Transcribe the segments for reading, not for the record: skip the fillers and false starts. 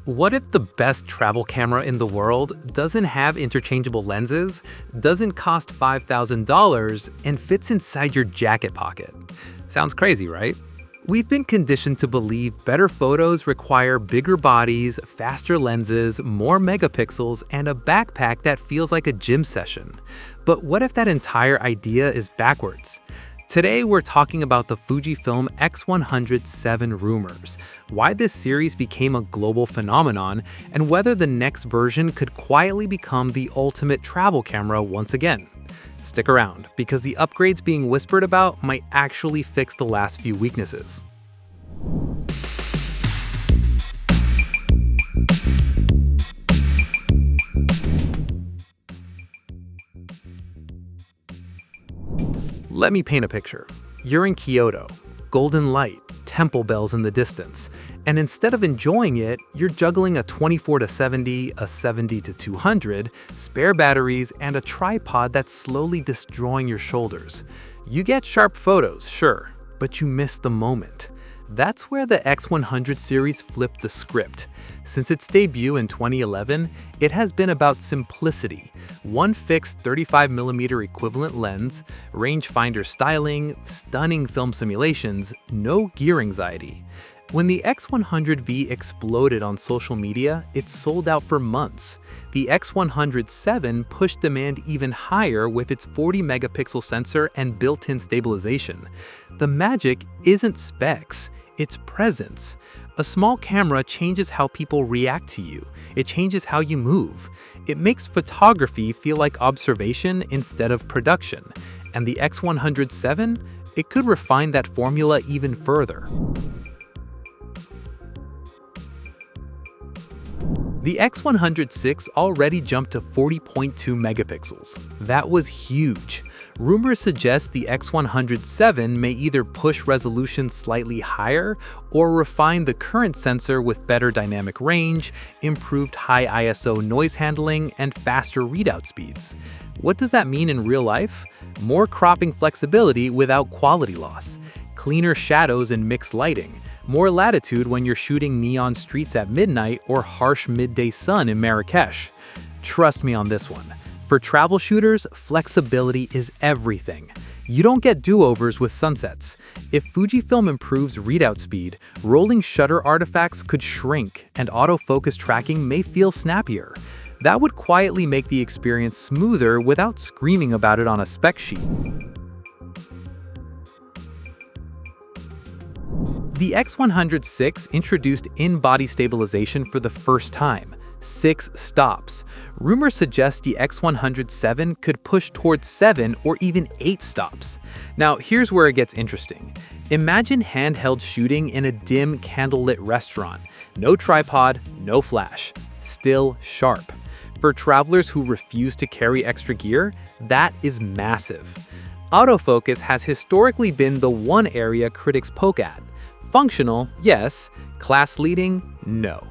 What if the best travel camera in the world doesn't have interchangeable lenses, doesn't cost $5,000, and fits inside your jacket pocket? Sounds crazy, right? We've been conditioned to believe better photos require bigger bodies, faster lenses, more megapixels, and a backpack that feels like a gym session. But what if that entire idea is backwards? Today, we're talking about the Fujifilm X100VII rumors, why this series became a global phenomenon, and whether the next version could quietly become the ultimate travel camera once again. Stick around, because the upgrades being whispered about might actually fix the last few weaknesses. Let me paint a picture. You're in Kyoto, golden light, temple bells in the distance, and instead of enjoying it, you're juggling a 24-70, a 70-200, spare batteries, and a tripod that's slowly destroying your shoulders. You get sharp photos, sure, but you miss the moment. That's where the X100 series flipped the script. Since its debut in 2011, it has been about simplicity. One fixed 35mm equivalent lens, rangefinder styling, stunning film simulations, no gear anxiety. When the X100V exploded on social media, it sold out for months. The X100VII pushed demand even higher with its 40-megapixel sensor and built-in stabilization. The magic isn't specs, it's presence. A small camera changes how people react to you. It changes how you move. It makes photography feel like observation instead of production. And the X100VII, it could refine that formula even further. The X100VI already jumped to 40.2 megapixels. That was huge. Rumors suggest the X100VII may either push resolution slightly higher or refine the current sensor with better dynamic range, improved high ISO noise handling, and faster readout speeds. What does that mean in real life? More cropping flexibility without quality loss, cleaner shadows and mixed lighting, more latitude when you're shooting neon streets at midnight or harsh midday sun in Marrakesh. Trust me on this one. For travel shooters, flexibility is everything. You don't get do-overs with sunsets. If Fujifilm improves readout speed, rolling shutter artifacts could shrink and autofocus tracking may feel snappier. That would quietly make the experience smoother without screaming about it on a spec sheet. The X100VI introduced in-body stabilization for the first time. 6 stops. Rumors suggest the X100VII could push towards 7 or even 8 stops. Now, here's where it gets interesting. Imagine handheld shooting in a dim, candlelit restaurant. No tripod, no flash. Still sharp. For travelers who refuse to carry extra gear, that is massive. Autofocus has historically been the one area critics poke at. Functional, yes. Class-leading, no.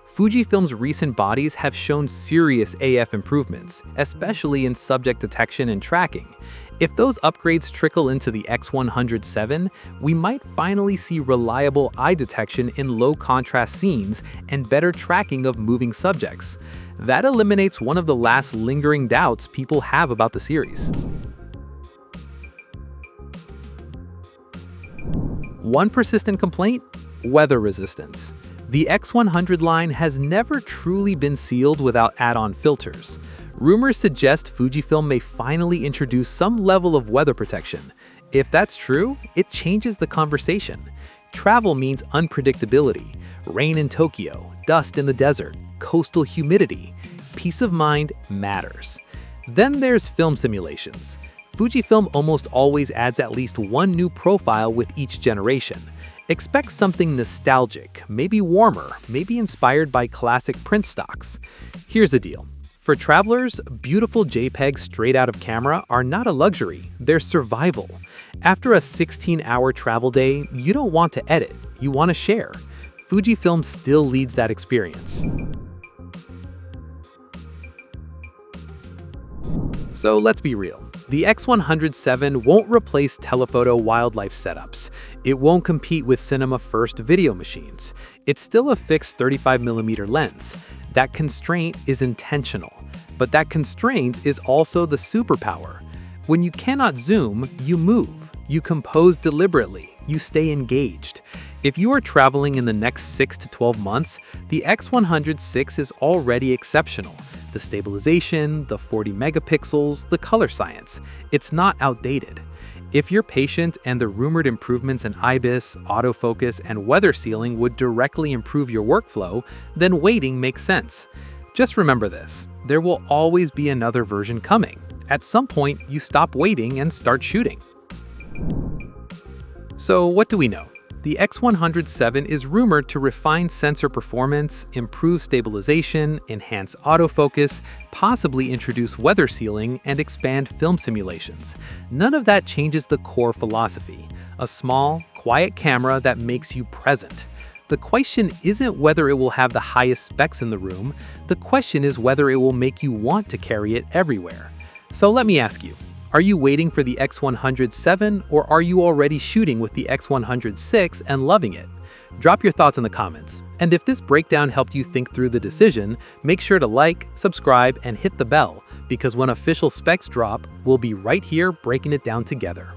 Fujifilm's recent bodies have shown serious AF improvements, especially in subject detection and tracking. If those upgrades trickle into the X100VII, we might finally see reliable eye detection in low-contrast scenes and better tracking of moving subjects. That eliminates one of the last lingering doubts people have about the series. One persistent complaint? Weather resistance. The X100 line has never truly been sealed without add-on filters. Rumors suggest Fujifilm may finally introduce some level of weather protection. If that's true, it changes the conversation. Travel means unpredictability. Rain in Tokyo, dust in the desert, coastal humidity. Peace of mind matters. Then there's film simulations. Fujifilm almost always adds at least one new profile with each generation. Expect something nostalgic, maybe warmer, maybe inspired by classic print stocks. Here's the deal. For travelers, beautiful JPEGs straight out of camera are not a luxury, they're survival. After a 16-hour travel day, you don't want to edit, you want to share. Fujifilm still leads that experience. So let's be real. The X100VII won't replace telephoto wildlife setups. It won't compete with cinema-first video machines. It's still a fixed 35mm lens. That constraint is intentional, but that constraint is also the superpower. When you cannot zoom, you move. You compose deliberately. You stay engaged. If you are traveling in the next 6 to 12 months, the X100VI is already exceptional. The stabilization, the 40 megapixels, the color science. It's not outdated. If you're patient and the rumored improvements in IBIS, autofocus, and weather sealing would directly improve your workflow, then waiting makes sense. Just remember this, there will always be another version coming. At some point, you stop waiting and start shooting. So what do we know? The X100VII is rumored to refine sensor performance, improve stabilization, enhance autofocus, possibly introduce weather sealing, and expand film simulations. None of that changes the core philosophy, a small, quiet camera that makes you present. The question isn't whether it will have the highest specs in the room, the question is whether it will make you want to carry it everywhere. So let me ask you, are you waiting for the X100VII, or are you already shooting with the X100VI and loving it? Drop your thoughts in the comments. And if this breakdown helped you think through the decision, make sure to like, subscribe, and hit the bell, because when official specs drop, we'll be right here breaking it down together.